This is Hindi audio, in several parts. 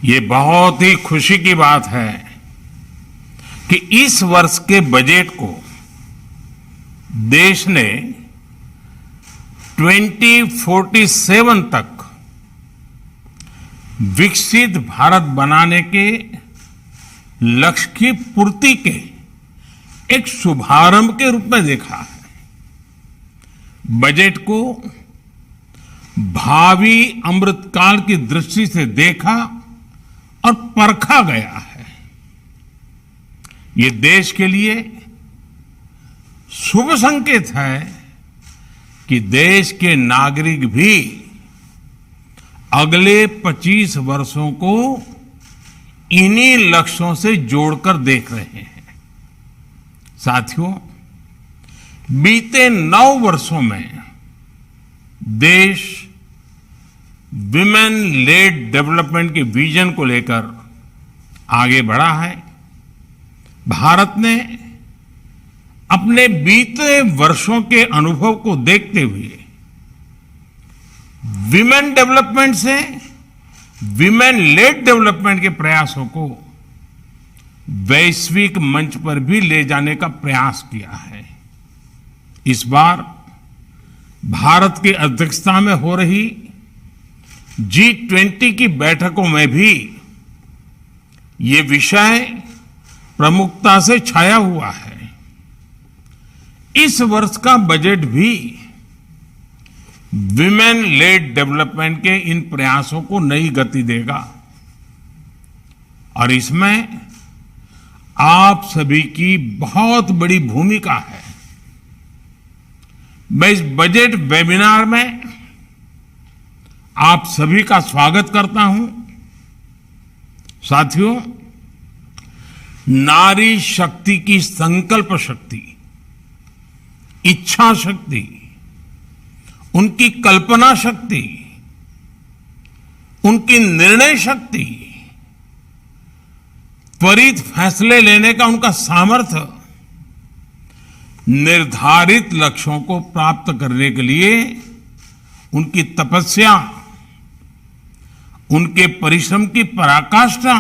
ये बहुत ही खुशी की बात है कि इस वर्ष के बजट को देश ने 2047 तक विकसित भारत बनाने के लक्ष्य की पूर्ति के एक शुभारंभ के रूप में देखा है। बजट को भावी अमृतकाल की दृष्टि से देखा और परखा गया है। ये देश के लिए शुभ संकेत है कि देश के नागरिक भी अगले 25 वर्षों को इन्हीं लक्ष्यों से जोड़कर देख रहे हैं। साथियों, बीते 9 वर्षों में देश विमेन लेड डेवलपमेंट के विजन को लेकर आगे बढ़ा है। भारत ने अपने बीते वर्षों के अनुभव को देखते हुए विमेन डेवलपमेंट से विमेन लेड डेवलपमेंट के प्रयासों को वैश्विक मंच पर भी ले जाने का प्रयास किया है। इस बार भारत की अध्यक्षता में हो रही G20 की बैठकों में भी ये विषय प्रमुखता से छाया हुआ है। इस वर्ष का बजट भी विमेन लेड डेवलपमेंट के इन प्रयासों को नई गति देगा और इसमें आप सभी की बहुत बड़ी भूमिका है। मैं इस बजट वेबिनार में आप सभी का स्वागत करता हूं। साथियों, नारी शक्ति की संकल्प शक्ति, इच्छा शक्ति, उनकी कल्पना शक्ति, उनकी निर्णय शक्ति, त्वरित फैसले लेने का उनका सामर्थ्य, निर्धारित लक्ष्यों को प्राप्त करने के लिए उनकी तपस्या, उनके परिश्रम की पराकाष्ठा,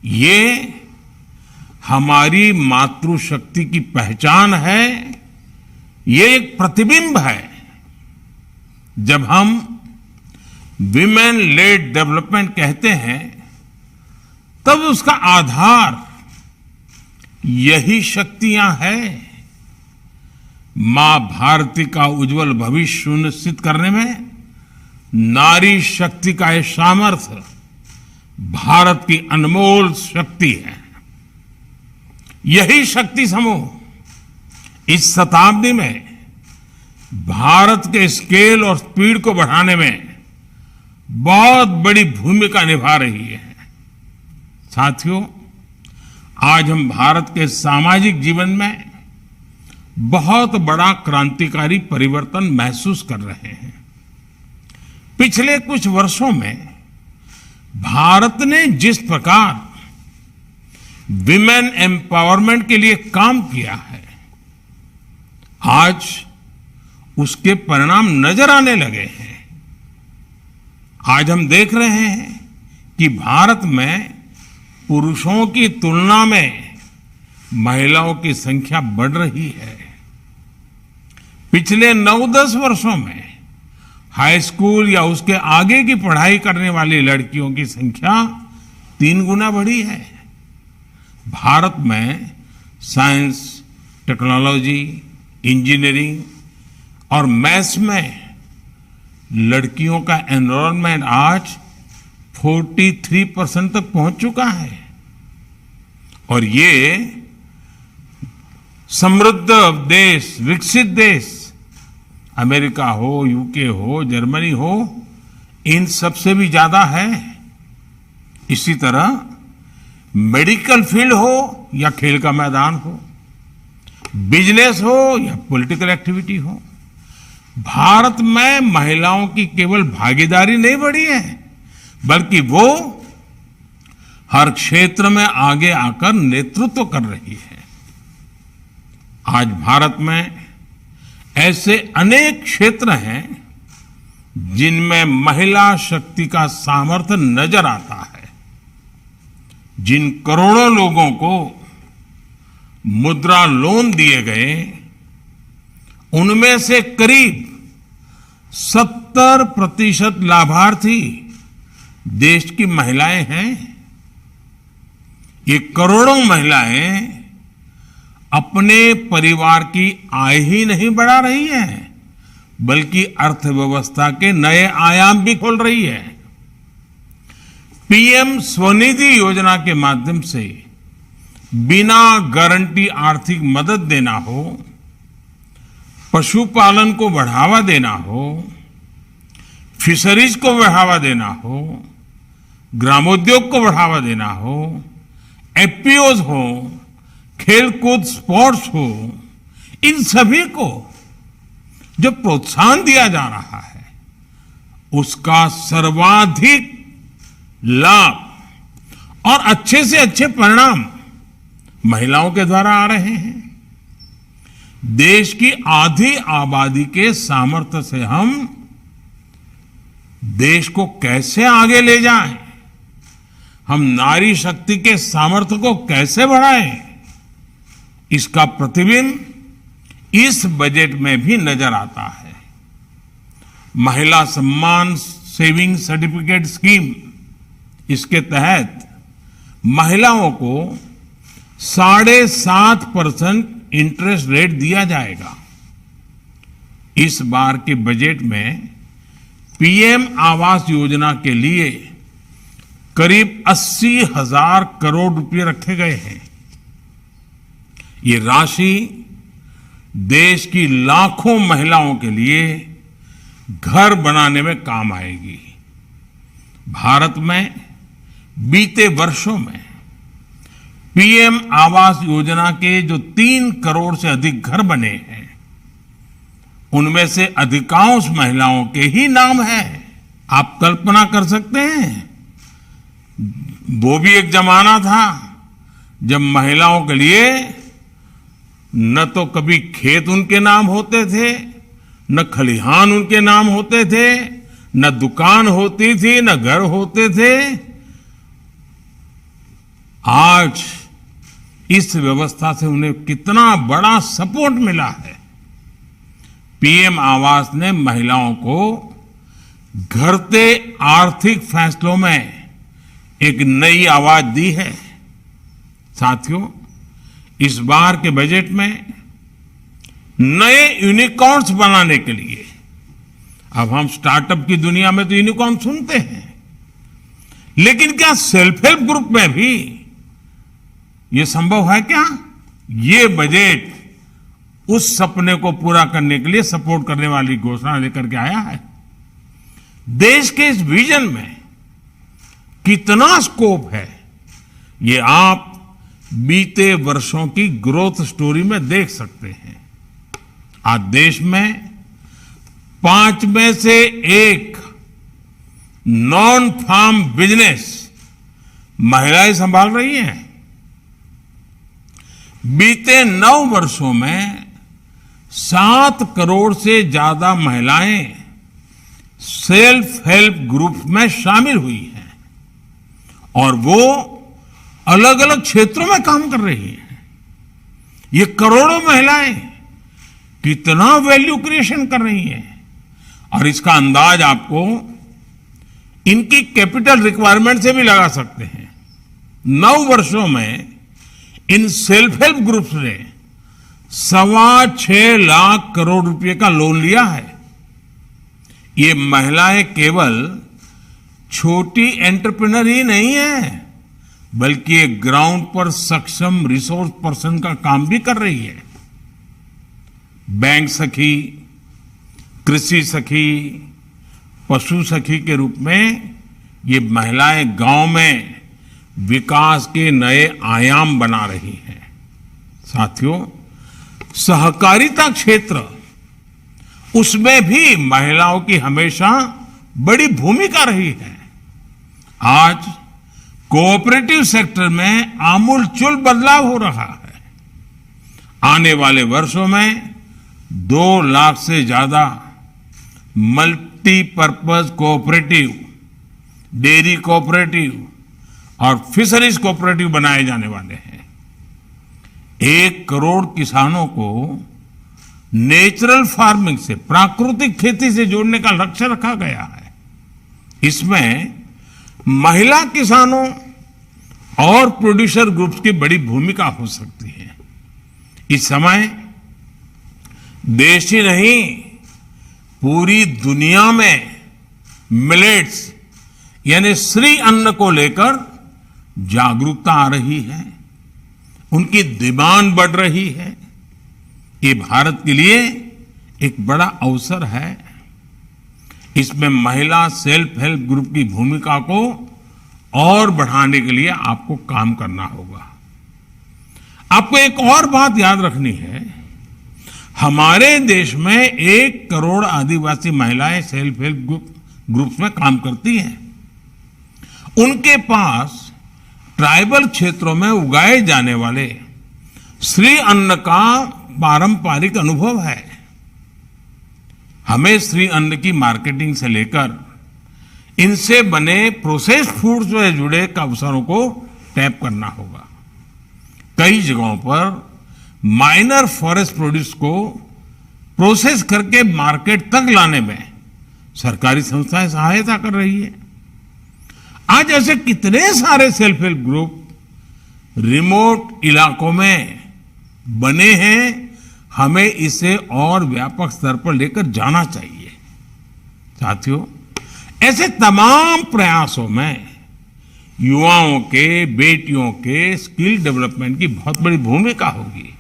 ये हमारी मातृशक्ति की पहचान है। ये एक प्रतिबिंब है। जब हम विमेन लेड डेवलपमेंट कहते हैं तब उसका आधार यही शक्तियां हैं। मां भारती का उज्जवल भविष्य सुनिश्चित करने में नारी शक्ति का यह सामर्थ्य भारत की अनमोल शक्ति है। यही शक्ति समूह इस शताब्दी में भारत के स्केल और स्पीड को बढ़ाने में बहुत बड़ी भूमिका निभा रही है। साथियों, आज हम भारत के सामाजिक जीवन में बहुत बड़ा क्रांतिकारी परिवर्तन महसूस कर रहे हैं। पिछले कुछ वर्षों में भारत ने जिस प्रकार विमेन एम्पावरमेंट के लिए काम किया है, आज उसके परिणाम नजर आने लगे हैं। आज हम देख रहे हैं कि भारत में पुरुषों की तुलना में महिलाओं की संख्या बढ़ रही है। पिछले 9-10 वर्षों में हाई स्कूल या उसके आगे की पढ़ाई करने वाली लड़कियों की संख्या 3 गुना बढ़ी है। भारत में साइंस, टेक्नोलॉजी, इंजीनियरिंग और मैथ्स में लड़कियों का एनरोलमेंट आज 43% तक पहुंच चुका है। और ये समृद्ध देश, विकसित देश, अमेरिका हो, यूके हो, जर्मनी हो, इन सबसे भी ज्यादा है। इसी तरह मेडिकल फील्ड हो या खेल का मैदान हो, बिजनेस हो या पॉलिटिकल एक्टिविटी हो, भारत में महिलाओं की केवल भागीदारी नहीं बढ़ी है, बल्कि वो हर क्षेत्र में आगे आकर नेतृत्व कर रही है। आज भारत में ऐसे अनेक क्षेत्र हैं जिनमें महिला शक्ति का सामर्थ्य नजर आता है, जिन करोड़ों लोगों को मुद्रा लोन दिए गए, उनमें से करीब 70% लाभार्थी देश की महिलाएं हैं। ये करोड़ों महिलाएं अपने परिवार की आय ही नहीं बढ़ा रही हैं, बल्कि अर्थव्यवस्था के नए आयाम भी खोल रही है। पीएम स्वनिधि योजना के माध्यम से बिना गारंटी आर्थिक मदद देना हो, पशुपालन को बढ़ावा देना हो, फिशरीज को बढ़ावा देना हो, ग्रामोद्योग को बढ़ावा देना हो, एफपीओज हो, खेलकूद स्पोर्ट्स हो, इन सभी को जो प्रोत्साहन दिया जा रहा है, उसका सर्वाधिक लाभ और अच्छे से अच्छे परिणाम महिलाओं के द्वारा आ रहे हैं। देश की आधी आबादी के सामर्थ्य से हम देश को कैसे आगे ले जाएं, हम नारी शक्ति के सामर्थ्य को कैसे बढ़ाएं, इसका प्रतिबिंब इस बजट में भी नजर आता है। महिला सम्मान सेविंग सर्टिफिकेट स्कीम, इसके तहत महिलाओं को 7.5% इंटरेस्ट रेट दिया जाएगा। इस बार के बजट में पीएम आवास योजना के लिए करीब 80,000 करोड़ रुपए रखे गए हैं। ये राशि देश की लाखों महिलाओं के लिए घर बनाने में काम आएगी। भारत में बीते वर्षों में पीएम आवास योजना के जो 3 करोड़ से अधिक घर बने हैं, उनमें से अधिकांश महिलाओं के ही नाम है। आप कल्पना कर सकते हैं, वो भी एक जमाना था जब महिलाओं के लिए न तो कभी खेत उनके नाम होते थे, न खलिहान उनके नाम होते थे, न दुकान होती थी, न घर होते थे। आज इस व्यवस्था से उन्हें कितना बड़ा सपोर्ट मिला है। पीएम आवास ने महिलाओं को घरते आर्थिक फैसलों में एक नई आवाज दी है। साथियों, इस बार के बजट में नए यूनिकॉर्न्स बनाने के लिए, अब हम स्टार्टअप की दुनिया में तो यूनिकॉर्न सुनते हैं, लेकिन क्या सेल्फ हेल्प ग्रुप में भी ये संभव है क्या? ये बजट उस सपने को पूरा करने के लिए सपोर्ट करने वाली घोषणा लेकर के आया है। देश के इस विजन में कितना स्कोप है, ये आप बीते वर्षों की ग्रोथ स्टोरी में देख सकते हैं। आज देश में 5 में से 1 नॉन फार्म बिजनेस महिलाएं संभाल रही हैं। बीते 9 वर्षों में 7 करोड़ से ज्यादा महिलाएं सेल्फ हेल्प ग्रुप में शामिल हुई हैं और वो अलग अलग क्षेत्रों में काम कर रही हैं। ये करोड़ों महिलाएं कितना वैल्यू क्रिएशन कर रही हैं, और इसका अंदाज आपको इनकी कैपिटल रिक्वायरमेंट से भी लगा सकते हैं। 9 वर्षों में इन सेल्फ हेल्प ग्रुप्स ने 6.25 लाख करोड़ रुपए का लोन लिया है। ये महिलाएं केवल छोटी एंटरप्रेन्योर ही नहीं है, बल्कि एक ग्राउंड पर सक्षम रिसोर्स पर्सन का काम भी कर रही है। बैंक सखी, कृषि सखी, पशु सखी के रूप में ये महिलाएं गांव में विकास के नए आयाम बना रही हैं। साथियों, सहकारिता क्षेत्र, उसमें भी महिलाओं की हमेशा बड़ी भूमिका रही है। आज कोऑपरेटिव सेक्टर में आमूलचूल बदलाव हो रहा है। आने वाले वर्षों में 2 लाख से ज्यादा multi multipurpose cooperative, dairy cooperative और फिशरीज कोऑपरेटिव बनाए जाने वाले हैं। 1 करोड़ किसानों को नेचुरल फार्मिंग से, प्राकृतिक खेती से जोड़ने का लक्ष्य रखा गया है। इसमें महिला किसानों और प्रोड्यूसर ग्रुप्स की बड़ी भूमिका हो सकती है। इस समय देश ही नहीं, पूरी दुनिया में मिलेट्स यानी श्री अन्न को लेकर जागरूकता आ रही है, उनकी डिमांड बढ़ रही है। ये भारत के लिए एक बड़ा अवसर है। इसमें महिला सेल्फ हेल्प ग्रुप की भूमिका को और बढ़ाने के लिए आपको काम करना होगा। आपको एक और बात याद रखनी है, हमारे देश में 1 करोड़ आदिवासी महिलाएं सेल्फ हेल्प ग्रुप्स में काम करती हैं। उनके पास ट्राइबल क्षेत्रों में उगाए जाने वाले श्री अन्न का पारंपरिक अनुभव है। हमें श्री अन्न की मार्केटिंग से लेकर इनसे बने प्रोसेस्ड फूड से जुड़े अवसरों को टैप करना होगा। कई जगहों पर माइनर फॉरेस्ट प्रोड्यूस को प्रोसेस करके मार्केट तक लाने में सरकारी संस्थाएं सहायता कर रही है। आज ऐसे कितने सारे सेल्फ हेल्प ग्रुप रिमोट इलाकों में बने हैं, हमें इसे और व्यापक स्तर पर लेकर जाना चाहिए। साथियों, ऐसे तमाम प्रयासों में युवाओं के, बेटियों के स्किल डेवलपमेंट की बहुत बड़ी भूमिका होगी।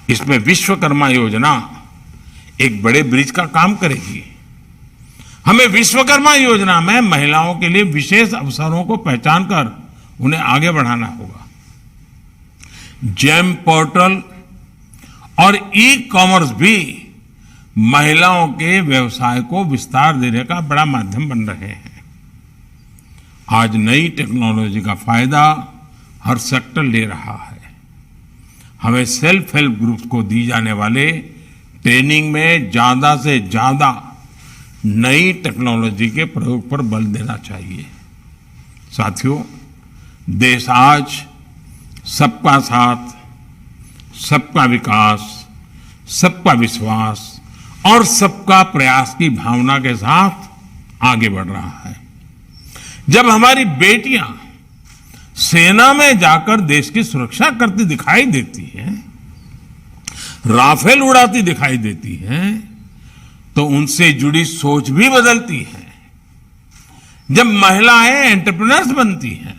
इसमें विश्वकर्मा योजना एक बड़े ब्रिज का काम करेगी। हमें विश्वकर्मा योजना में महिलाओं के लिए विशेष अवसरों को पहचान कर उन्हें आगे बढ़ाना होगा। जेम पोर्टल और ई कॉमर्स भी महिलाओं के व्यवसाय को विस्तार देने का बड़ा माध्यम बन रहे हैं। आज नई टेक्नोलॉजी का फायदा हर सेक्टर ले रहा है। हमें सेल्फ हेल्प ग्रुप्स को दी जाने वाले ट्रेनिंग में ज्यादा से ज्यादा नई टेक्नोलॉजी के प्रयोग पर बल देना चाहिए। साथियों, देश आज सबका साथ, सबका विकास, सबका विश्वास और सबका प्रयास की भावना के साथ आगे बढ़ रहा है। जब हमारी बेटियां सेना में जाकर देश की सुरक्षा करती दिखाई देती हैं, राफेल उड़ाती दिखाई देती हैं, तो उनसे जुड़ी सोच भी बदलती है। जब महिलाएं एंटरप्रेन्योर्स बनती हैं,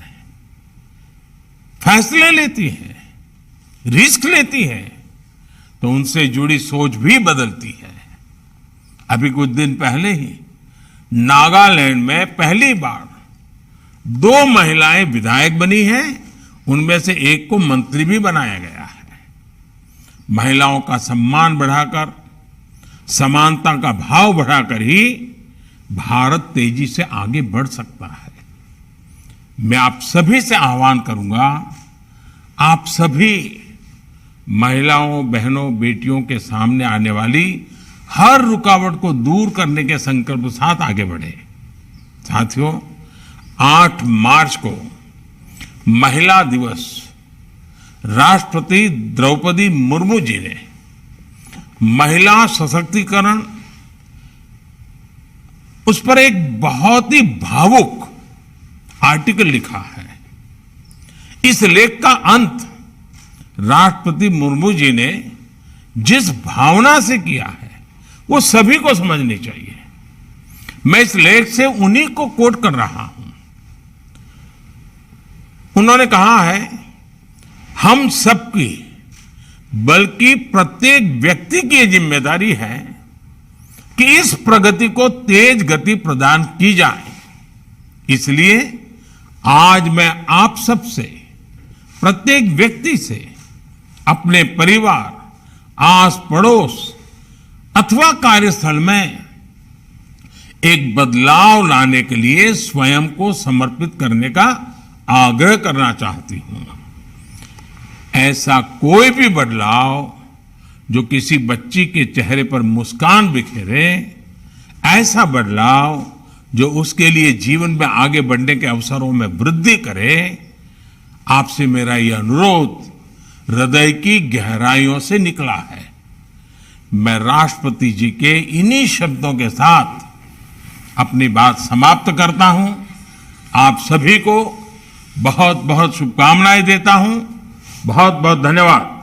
फैसले लेती हैं, रिस्क लेती हैं, तो उनसे जुड़ी सोच भी बदलती है। अभी कुछ दिन पहले ही नागालैंड में पहली बार 2 महिलाएं विधायक बनी हैं, उनमें से एक को मंत्री भी बनाया गया है। महिलाओं का सम्मान बढ़ाकर, समानता का भाव बढ़ाकर ही भारत तेजी से आगे बढ़ सकता है। मैं आप सभी से आह्वान करूंगा, आप सभी महिलाओं, बहनों, बेटियों के सामने आने वाली हर रुकावट को दूर करने के संकल्प के साथ आगे बढ़े। साथियों, 8 मार्च को महिला दिवस राष्ट्रपति द्रौपदी मुर्मू जी ने महिला सशक्तिकरण, उस पर एक बहुत ही भावुक आर्टिकल लिखा है। इस लेख का अंत राष्ट्रपति मुर्मू जी ने जिस भावना से किया है, वो सभी को समझनी चाहिए। मैं इस लेख से उन्हीं को कोट कर रहा हूं। उन्होंने कहा है, हम सबकी, बल्कि प्रत्येक व्यक्ति की जिम्मेदारी है कि इस प्रगति को तेज गति प्रदान की जाए। इसलिए आज मैं आप सबसे, प्रत्येक व्यक्ति से, अपने परिवार, आस पड़ोस अथवा कार्यस्थल में एक बदलाव लाने के लिए स्वयं को समर्पित करने का आग्रह करना चाहती हूं। ऐसा कोई भी बदलाव जो किसी बच्ची के चेहरे पर मुस्कान बिखेरे, ऐसा बदलाव जो उसके लिए जीवन में आगे बढ़ने के अवसरों में वृद्धि करे। आपसे मेरा यह अनुरोध हृदय की गहराइयों से निकला है। मैं राष्ट्रपति जी के इन्हीं शब्दों के साथ अपनी बात समाप्त करता हूं। आप सभी को बहुत बहुत शुभकामनाएं देता हूं। बहुत बहुत धन्यवाद।